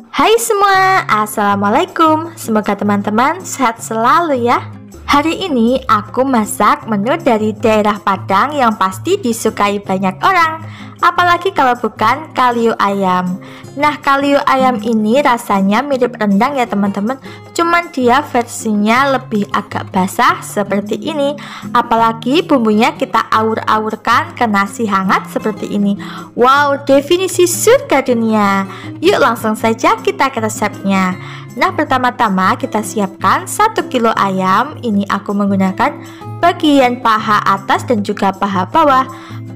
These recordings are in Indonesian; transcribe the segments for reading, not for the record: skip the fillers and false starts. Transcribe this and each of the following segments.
Hai semua, Assalamualaikum. Semoga teman-teman sehat selalu ya. Hari ini aku masak menu dari daerah Padang yang pasti disukai banyak orang, apalagi kalau bukan kalio ayam. Nah, kalio ayam ini rasanya mirip rendang ya teman-teman, cuman dia versinya lebih agak basah seperti ini. Apalagi bumbunya kita aur-aurkan ke nasi hangat seperti ini. Wow, definisi surga dunia. Yuk langsung saja kita ke resepnya. Nah, pertama-tama kita siapkan 1 kilo ayam. Ini aku menggunakan bagian paha atas dan juga paha bawah.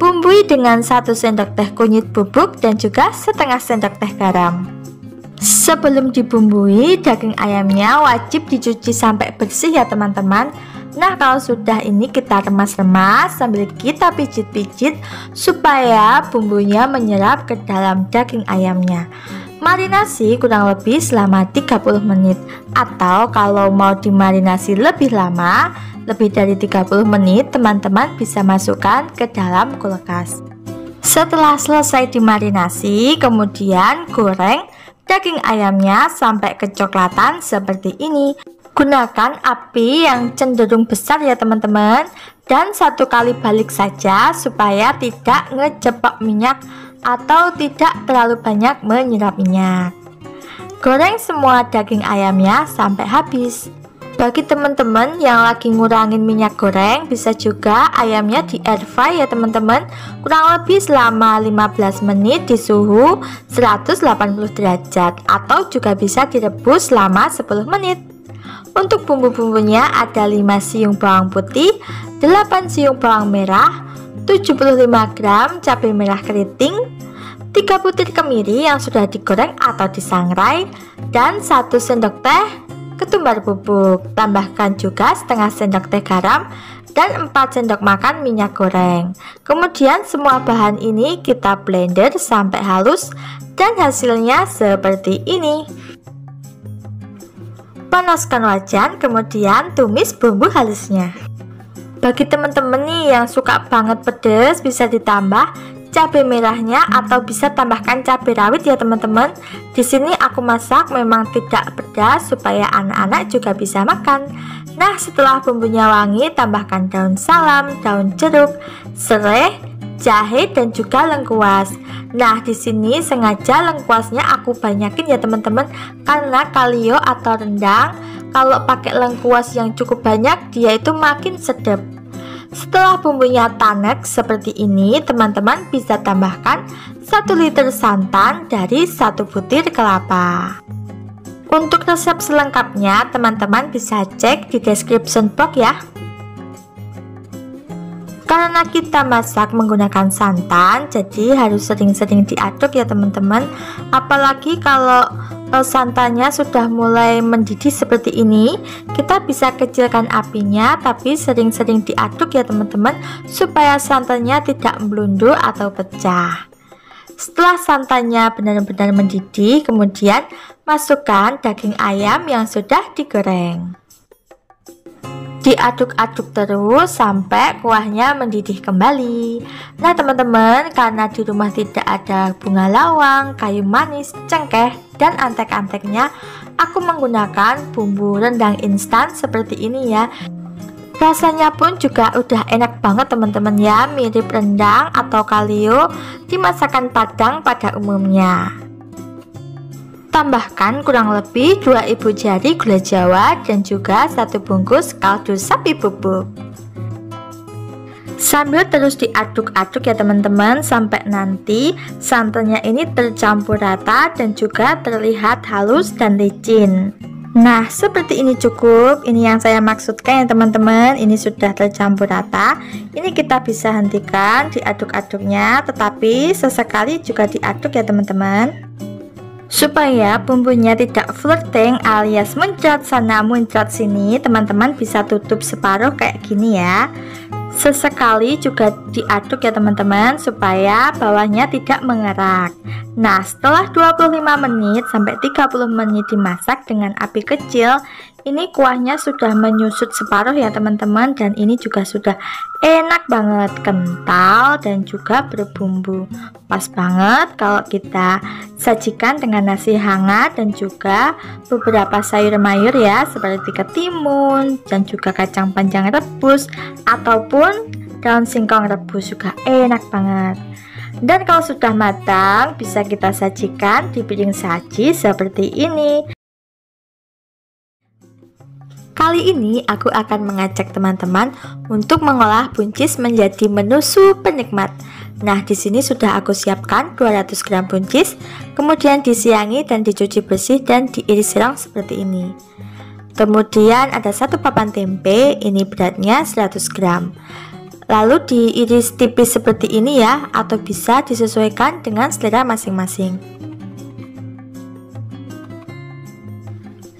Bumbui dengan 1 sendok teh kunyit bubuk dan juga setengah sendok teh garam. Sebelum dibumbui, daging ayamnya wajib dicuci sampai bersih ya teman-teman. Nah, kalau sudah ini kita remas-remas sambil kita pijit-pijit supaya bumbunya menyerap ke dalam daging ayamnya. Marinasi kurang lebih selama 30 menit, atau kalau mau dimarinasi lebih lama, lebih dari 30 menit, teman-teman bisa masukkan ke dalam kulkas. Setelah selesai dimarinasi, kemudian goreng daging ayamnya sampai kecoklatan seperti ini. Gunakan api yang cenderung besar ya teman-teman, dan 1 kali balik saja supaya tidak ngecepok minyak atau tidak terlalu banyak menyerap minyak. Goreng semua daging ayamnya sampai habis. Bagi teman-teman yang lagi ngurangin minyak goreng, bisa juga ayamnya di air fry ya teman-teman, kurang lebih selama 15 menit di suhu 180 derajat, atau juga bisa direbus selama 10 menit. Untuk bumbu-bumbunya ada 5 siung bawang putih, 8 siung bawang merah, 75 gram cabai merah keriting, 3 butir kemiri yang sudah digoreng atau disangrai, dan 1 sendok teh ketumbar bubuk. Tambahkan juga setengah sendok teh garam dan 4 sendok makan minyak goreng. Kemudian semua bahan ini kita blender sampai halus dan hasilnya seperti ini. Panaskan wajan, kemudian tumis bumbu halusnya. Bagi teman-teman nih yang suka banget pedas, bisa ditambah cabai merahnya atau bisa tambahkan cabai rawit ya teman-teman. Di sini aku masak memang tidak pedas supaya anak-anak juga bisa makan. Nah, setelah bumbunya wangi, tambahkan daun salam, daun jeruk, serai, jahe dan juga lengkuas. Nah, di sini sengaja lengkuasnya aku banyakin ya teman-teman, karena kalio atau rendang kalau pakai lengkuas yang cukup banyak dia itu makin sedap. Setelah bumbunya tanek seperti ini, teman-teman bisa tambahkan 1 liter santan dari 1 butir kelapa. Untuk resep selengkapnya, teman-teman bisa cek di description box ya. Karena kita masak menggunakan santan, jadi harus sering-sering diaduk ya teman-teman. Apalagi kalau santannya sudah mulai mendidih seperti ini, kita bisa kecilkan apinya, tapi sering-sering diaduk ya teman-teman, supaya santannya tidak melunduh atau pecah. Setelah santannya benar-benar mendidih, kemudian masukkan daging ayam yang sudah digoreng. Diaduk-aduk terus sampai kuahnya mendidih kembali. Nah teman-teman, karena di rumah tidak ada bunga lawang, kayu manis, cengkeh, dan antek-anteknya, aku menggunakan bumbu rendang instan seperti ini ya. Rasanya pun juga udah enak banget teman-teman ya, mirip rendang atau kalio di masakan Padang pada umumnya. Tambahkan kurang lebih 2 ibu jari gula jawa dan juga 1 bungkus kaldu sapi bubuk. Sambil terus diaduk-aduk ya teman-teman, sampai nanti santannya ini tercampur rata dan juga terlihat halus dan licin. Nah, seperti ini cukup. Ini yang saya maksudkan ya teman-teman. Ini sudah tercampur rata. Ini kita bisa hentikan diaduk-aduknya, tetapi sesekali juga diaduk ya teman-teman, supaya bumbunya tidak flirting alias muncrat sana muncrat sini. Teman-teman bisa tutup separuh kayak gini ya. Sesekali juga diaduk ya teman-teman, supaya bawahnya tidak mengerak. Nah, setelah 25 menit sampai 30 menit dimasak dengan api kecil, Ini kuahnya sudah menyusut separuh ya teman-teman, dan ini juga sudah enak banget, kental dan juga berbumbu. Pas banget kalau kita sajikan dengan nasi hangat dan juga beberapa sayur mayur ya, seperti ketimun dan juga kacang panjang rebus ataupun daun singkong rebus, juga enak banget. Dan kalau sudah matang bisa kita sajikan di piring saji seperti ini. Kali ini aku akan mengajak teman-teman untuk mengolah buncis menjadi menu super nikmat. Nah, di sini sudah aku siapkan 200 gram buncis, kemudian disiangi dan dicuci bersih dan diiris serong seperti ini. Kemudian ada satu papan tempe, ini beratnya 100 gram. Lalu diiris tipis seperti ini ya, atau bisa disesuaikan dengan selera masing-masing.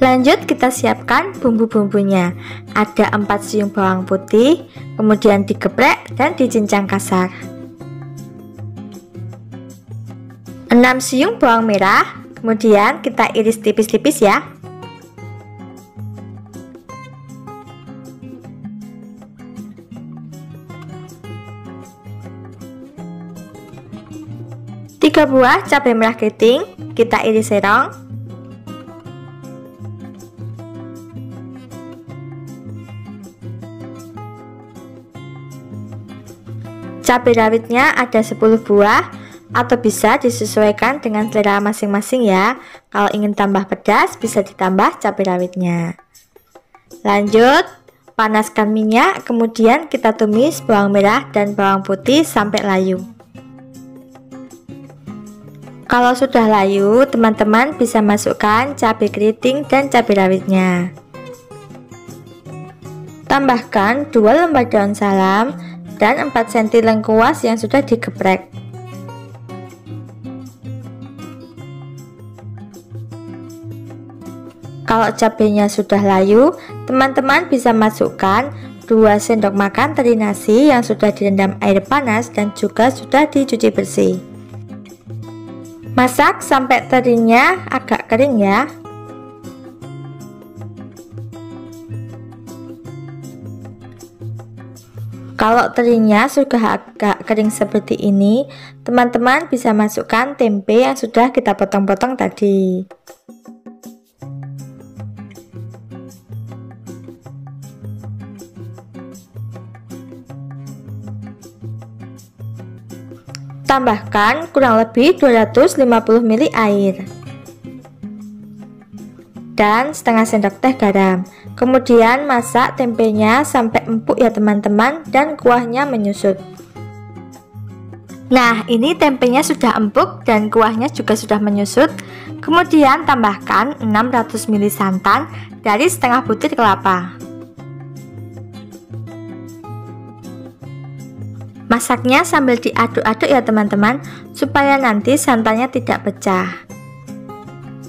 Lanjut kita siapkan bumbu-bumbunya. Ada 4 siung bawang putih, kemudian digeprek dan dicincang kasar. 6 siung bawang merah, kemudian kita iris tipis-tipis ya. Tiga buah cabai merah keriting, kita iris serong. Cabai rawitnya ada 10 buah, atau bisa disesuaikan dengan selera masing-masing ya. Kalau ingin tambah pedas bisa ditambah cabai rawitnya. Lanjut, panaskan minyak, kemudian kita tumis bawang merah dan bawang putih sampai layu. Kalau sudah layu, teman-teman bisa masukkan cabai keriting dan cabai rawitnya. Tambahkan 2 lembar daun salam dan 4 cm lengkuas yang sudah digeprek. Kalau cabenya sudah layu, teman-teman bisa masukkan 2 sendok makan teri nasi yang sudah direndam air panas dan juga sudah dicuci bersih. Masak sampai terinya agak kering ya. Kalau terinya sudah agak kering seperti ini, teman-teman bisa masukkan tempe yang sudah kita potong-potong tadi. Tambahkan kurang lebih 250 ml air dan setengah sendok teh garam. Kemudian masak tempenya sampai empuk ya teman-teman, dan kuahnya menyusut. Nah, ini tempenya sudah empuk dan kuahnya juga sudah menyusut. Kemudian tambahkan 600 ml santan dari setengah butir kelapa. Masaknya sambil diaduk-aduk ya teman-teman, supaya nanti santannya tidak pecah.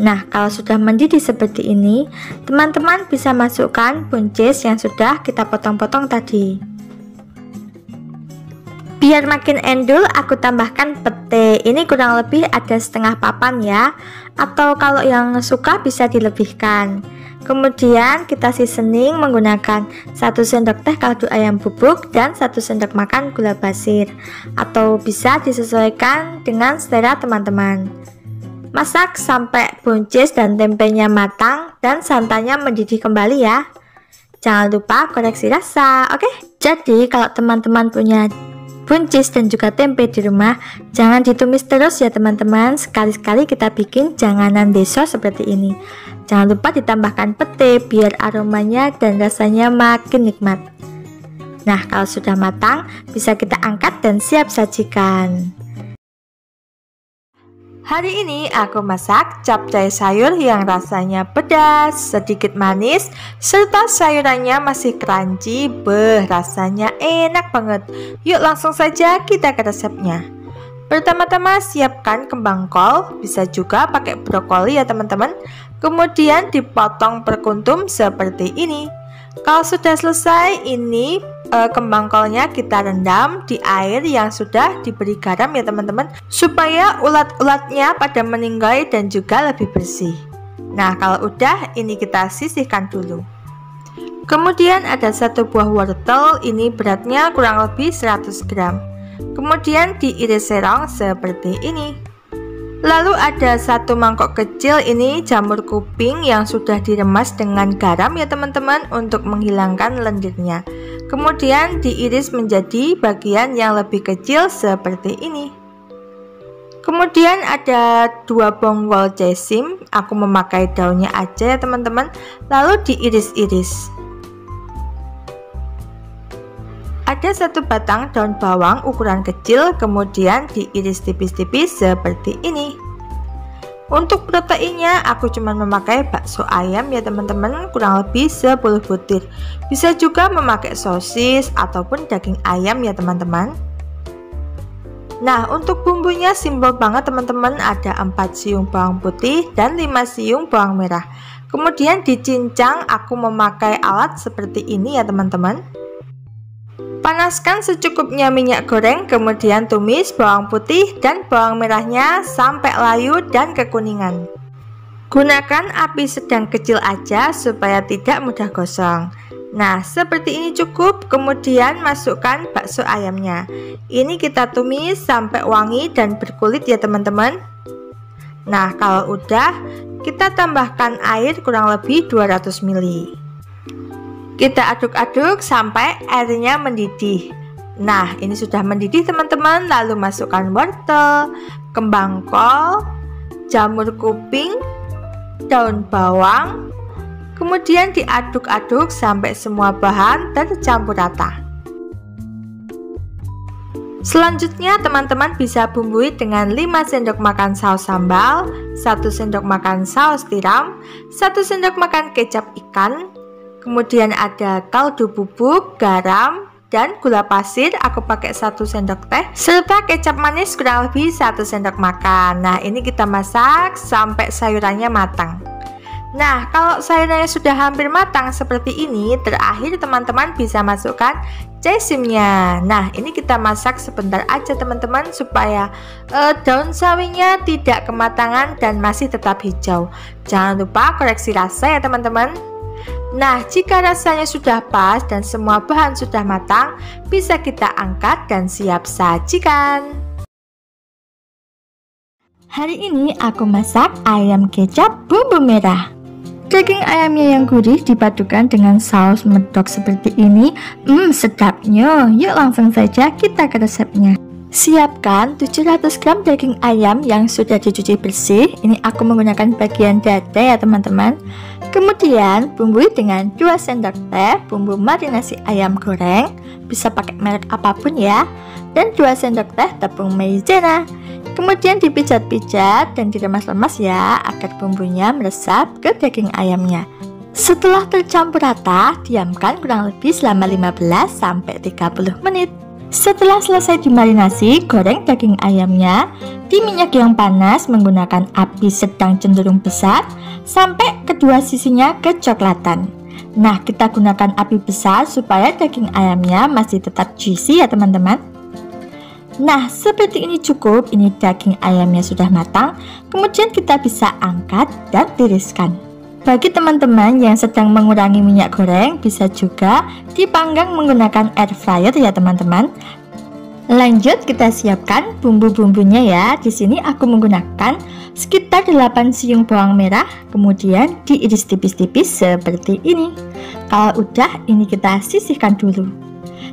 Nah, kalau sudah mendidih seperti ini, teman-teman bisa masukkan buncis yang sudah kita potong-potong tadi. Biar makin endul, aku tambahkan pete. Ini kurang lebih ada setengah papan ya, atau kalau yang suka bisa dilebihkan. Kemudian kita seasoning menggunakan 1 sendok teh kaldu ayam bubuk dan 1 sendok makan gula pasir, atau bisa disesuaikan dengan selera teman-teman. Masak sampai buncis dan tempenya matang dan santannya mendidih kembali ya. Jangan lupa koreksi rasa, oke? Jadi kalau teman-teman punya buncis dan juga tempe di rumah, jangan ditumis terus ya teman-teman. Sekali-sekali kita bikin janganan deso seperti ini. Jangan lupa ditambahkan pete biar aromanya dan rasanya makin nikmat. Nah, kalau sudah matang, bisa kita angkat dan siap sajikan. Hari ini aku masak capcay sayur yang rasanya pedas, sedikit manis, serta sayurannya masih crunchy. Rasanya enak banget. Yuk langsung saja kita ke resepnya. Pertama-tama siapkan kembang kol, bisa juga pakai brokoli ya teman-teman. Kemudian dipotong per kuntum seperti ini. Kalau sudah selesai, ini kembang kolnya kita rendam di air yang sudah diberi garam ya teman-teman, supaya ulat-ulatnya pada meninggal dan juga lebih bersih. Nah, kalau udah, ini kita sisihkan dulu. Kemudian ada 1 buah wortel, ini beratnya kurang lebih 100 gram. Kemudian diiris serong seperti ini. Lalu ada 1 mangkok kecil, ini jamur kuping yang sudah diremas dengan garam ya teman-teman, untuk menghilangkan lendirnya. Kemudian diiris menjadi bagian yang lebih kecil seperti ini. Kemudian ada 2 bonggol jasmine, aku memakai daunnya aja ya teman-teman, lalu diiris-iris. Ada 1 batang daun bawang ukuran kecil, kemudian diiris tipis-tipis seperti ini. Untuk proteinnya aku cuma memakai bakso ayam ya teman-teman, kurang lebih 10 butir. Bisa juga memakai sosis ataupun daging ayam ya teman-teman. Nah, untuk bumbunya simpel banget teman-teman, ada 4 siung bawang putih dan 5 siung bawang merah. Kemudian dicincang, aku memakai alat seperti ini ya teman-teman. Panaskan secukupnya minyak goreng, kemudian tumis bawang putih dan bawang merahnya sampai layu dan kekuningan. Gunakan api sedang kecil aja supaya tidak mudah gosong. Nah, seperti ini cukup, kemudian masukkan bakso ayamnya. Ini kita tumis sampai wangi dan berkulit ya teman-teman. Nah, kalau udah, kita tambahkan air kurang lebih 200 ml. Kita aduk-aduk sampai airnya mendidih. Nah, ini sudah mendidih teman-teman, lalu masukkan wortel, kembang kol, jamur kuping, daun bawang. Kemudian diaduk-aduk sampai semua bahan tercampur rata. Selanjutnya teman-teman bisa bumbui dengan 5 sendok makan saus sambal, 1 sendok makan saus tiram, 1 sendok makan kecap ikan. Kemudian ada kaldu bubuk, garam, dan gula pasir, aku pakai 1 sendok teh, serta kecap manis kurang lebih 1 sendok makan. Nah, ini kita masak sampai sayurannya matang. Nah, kalau sayurannya sudah hampir matang seperti ini, terakhir teman-teman bisa masukkan jasmine-nya. Nah, ini kita masak sebentar aja teman-teman, supaya daun sawinya tidak kematangan dan masih tetap hijau. Jangan lupa koreksi rasa ya teman-teman. Nah, jika rasanya sudah pas dan semua bahan sudah matang, bisa kita angkat dan siap sajikan. Hari ini aku masak ayam kecap bumbu merah. Daging ayamnya yang gurih dipadukan dengan saus medok seperti ini. Sedapnya. Yuk langsung saja kita ke resepnya. Siapkan 700 gram daging ayam yang sudah dicuci bersih. Ini aku menggunakan bagian dada ya teman-teman. Kemudian bumbui dengan 2 sendok teh bumbu marinasi ayam goreng, bisa pakai merek apapun ya, dan 2 sendok teh tepung maizena. Kemudian dipijat-pijat dan diremas-remas ya, agar bumbunya meresap ke daging ayamnya. Setelah tercampur rata, diamkan kurang lebih selama 15-30 menit. Setelah selesai dimarinasi, goreng daging ayamnya di minyak yang panas menggunakan api sedang cenderung besar sampai kedua sisinya kecoklatan. Nah, kita gunakan api besar supaya daging ayamnya masih tetap juicy ya teman-teman. Nah, seperti ini cukup, ini daging ayamnya sudah matang. Kemudian kita bisa angkat dan tiriskan. Bagi teman-teman yang sedang mengurangi minyak goreng, bisa juga dipanggang menggunakan air fryer ya teman-teman. Lanjut kita siapkan bumbu-bumbunya ya. Di sini aku menggunakan sekitar 8 siung bawang merah, kemudian diiris tipis-tipis seperti ini. Kalau udah, ini kita sisihkan dulu.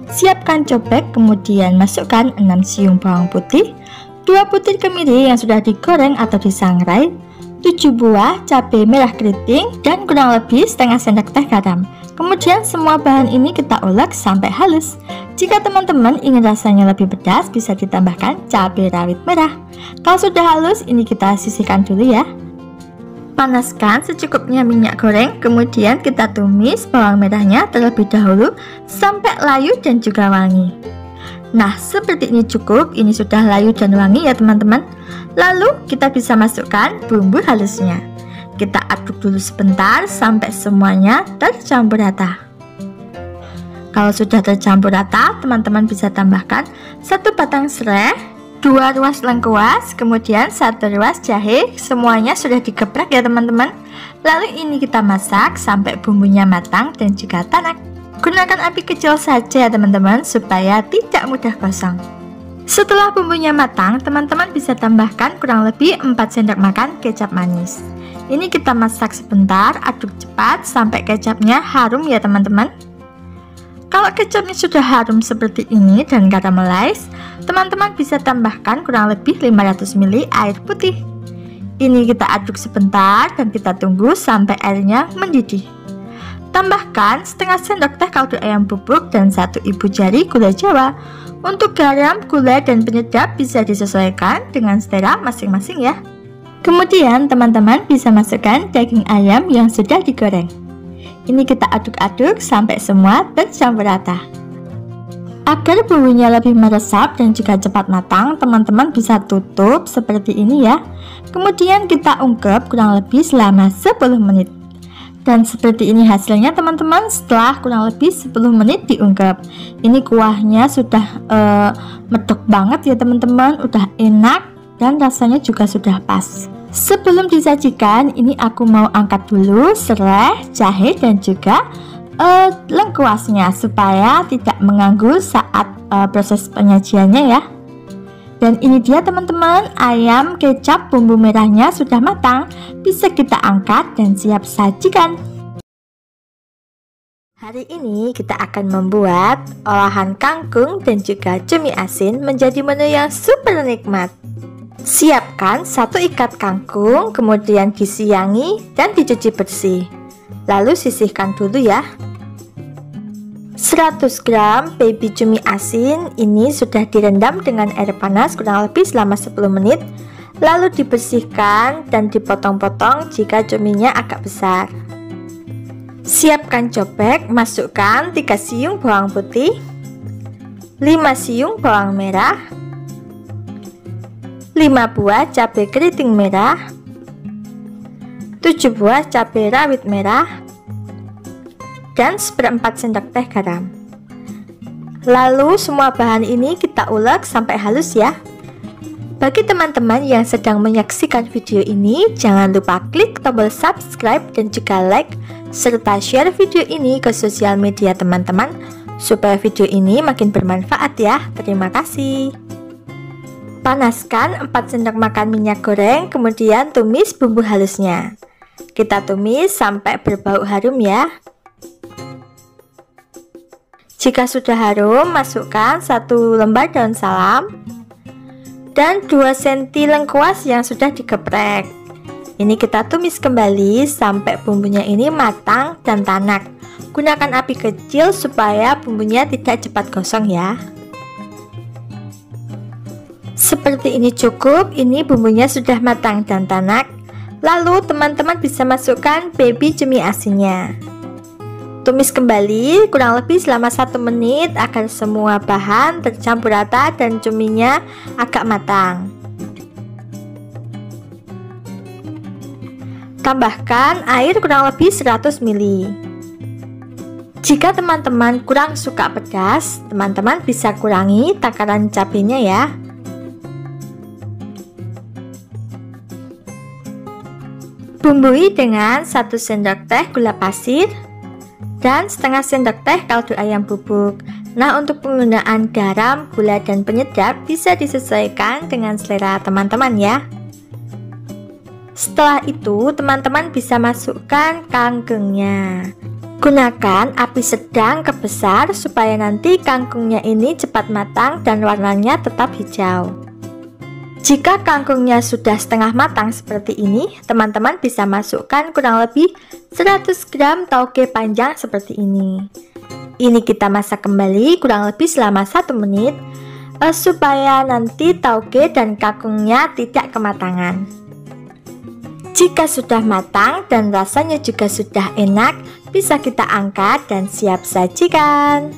Siapkan cobek, kemudian masukkan 6 siung bawang putih, 2 butir kemiri yang sudah digoreng atau disangrai, 7 buah cabai merah keriting, dan kurang lebih setengah sendok teh garam. Kemudian semua bahan ini kita ulek sampai halus. Jika teman-teman ingin rasanya lebih pedas, bisa ditambahkan cabai rawit merah. Kalau sudah halus, ini kita sisihkan dulu ya. Panaskan secukupnya minyak goreng, kemudian kita tumis bawang merahnya terlebih dahulu sampai layu dan juga wangi. Nah, seperti ini cukup, ini sudah layu dan wangi ya teman-teman. Lalu kita bisa masukkan bumbu halusnya. Kita aduk dulu sebentar sampai semuanya tercampur rata. Kalau sudah tercampur rata, teman-teman bisa tambahkan 1 batang serai, 2 ruas lengkuas, kemudian 1 ruas jahe, semuanya sudah digeprek ya teman-teman. Lalu ini kita masak sampai bumbunya matang dan juga tanak. Gunakan api kecil saja ya teman-teman, supaya tidak mudah gosong. Setelah bumbunya matang, teman-teman bisa tambahkan kurang lebih 4 sendok makan kecap manis. Ini kita masak sebentar, aduk cepat sampai kecapnya harum ya teman-teman. Kalau kecapnya sudah harum seperti ini dan caramelize, teman-teman bisa tambahkan kurang lebih 500 ml air putih. Ini kita aduk sebentar dan kita tunggu sampai airnya mendidih. Tambahkan setengah sendok teh kaldu ayam bubuk dan 1 ibu jari gula jawa. Untuk garam, gula, dan penyedap bisa disesuaikan dengan selera masing-masing ya. Kemudian teman-teman bisa masukkan daging ayam yang sudah digoreng. Ini kita aduk-aduk sampai semua tercampur rata. Agar bumbunya lebih meresap dan juga cepat matang, teman-teman bisa tutup seperti ini ya. Kemudian kita ungkep kurang lebih selama 10 menit. Dan seperti ini hasilnya teman-teman setelah kurang lebih 10 menit diungkep. Ini kuahnya sudah medok banget ya teman-teman, udah enak dan rasanya juga sudah pas. Sebelum disajikan, ini aku mau angkat dulu serai, jahe, dan juga lengkuasnya supaya tidak mengganggu saat proses penyajiannya ya. Dan ini dia teman-teman, ayam kecap bumbu merahnya sudah matang, bisa kita angkat dan siap sajikan. Hari ini kita akan membuat olahan kangkung dan juga cumi asin menjadi menu yang super nikmat. Siapkan 1 ikat kangkung, kemudian disiangi dan dicuci bersih. Lalu sisihkan dulu ya. 100 gram baby cumi asin ini sudah direndam dengan air panas kurang lebih selama 10 menit. Lalu dibersihkan dan dipotong-potong jika cuminya agak besar. Siapkan cobek, masukkan 3 siung bawang putih, 5 siung bawang merah, 5 buah cabai keriting merah, 7 buah cabai rawit merah, dan 1/4 sendok teh garam. Lalu semua bahan ini kita ulek sampai halus ya. Bagi teman-teman yang sedang menyaksikan video ini, jangan lupa klik tombol subscribe dan juga like, serta share video ini ke sosial media teman-teman, supaya video ini makin bermanfaat ya. Terima kasih. Panaskan 4 sendok makan minyak goreng, kemudian tumis bumbu halusnya. Kita tumis sampai berbau harum ya. Jika sudah harum, masukkan 1 lembar daun salam dan 2 cm lengkuas yang sudah digeprek. Ini kita tumis kembali sampai bumbunya ini matang dan tanak. Gunakan api kecil supaya bumbunya tidak cepat gosong ya. Seperti ini cukup, ini bumbunya sudah matang dan tanak. Lalu teman-teman bisa masukkan baby cumi asinnya. Tumis kembali kurang lebih selama 1 menit agar semua bahan tercampur rata dan cuminya agak matang. Tambahkan air kurang lebih 100 ml. Jika teman-teman kurang suka pedas, teman-teman bisa kurangi takaran cabenya ya. Bumbui dengan 1 sendok teh gula pasir dan setengah sendok teh kaldu ayam bubuk. Nah, untuk penggunaan garam, gula, dan penyedap bisa disesuaikan dengan selera teman-teman ya. Setelah itu, teman-teman bisa masukkan kangkungnya. Gunakan api sedang ke besar supaya nanti kangkungnya ini cepat matang dan warnanya tetap hijau. Jika kangkungnya sudah setengah matang seperti ini, teman-teman bisa masukkan kurang lebih 100 gram tauge panjang seperti ini. Ini kita masak kembali kurang lebih selama 1 menit supaya nanti tauge dan kangkungnya tidak kematangan. Jika sudah matang dan rasanya juga sudah enak, bisa kita angkat dan siap sajikan.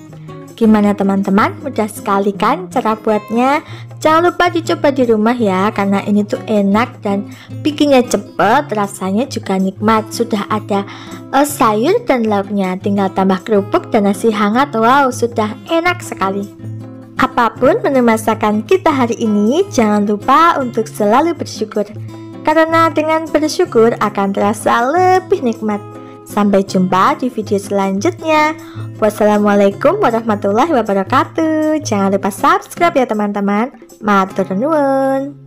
Gimana teman-teman? Mudah sekali kan cara buatnya? Jangan lupa dicoba di rumah ya, karena ini tuh enak dan bikinnya cepet, rasanya juga nikmat. Sudah ada sayur dan lauknya, tinggal tambah kerupuk dan nasi hangat. Wow, sudah enak sekali. Apapun menu masakan kita hari ini, jangan lupa untuk selalu bersyukur. Karena dengan bersyukur akan terasa lebih nikmat. Sampai jumpa di video selanjutnya. Wassalamualaikum warahmatullahi wabarakatuh. Jangan lupa subscribe ya teman-teman. Matur nuwun.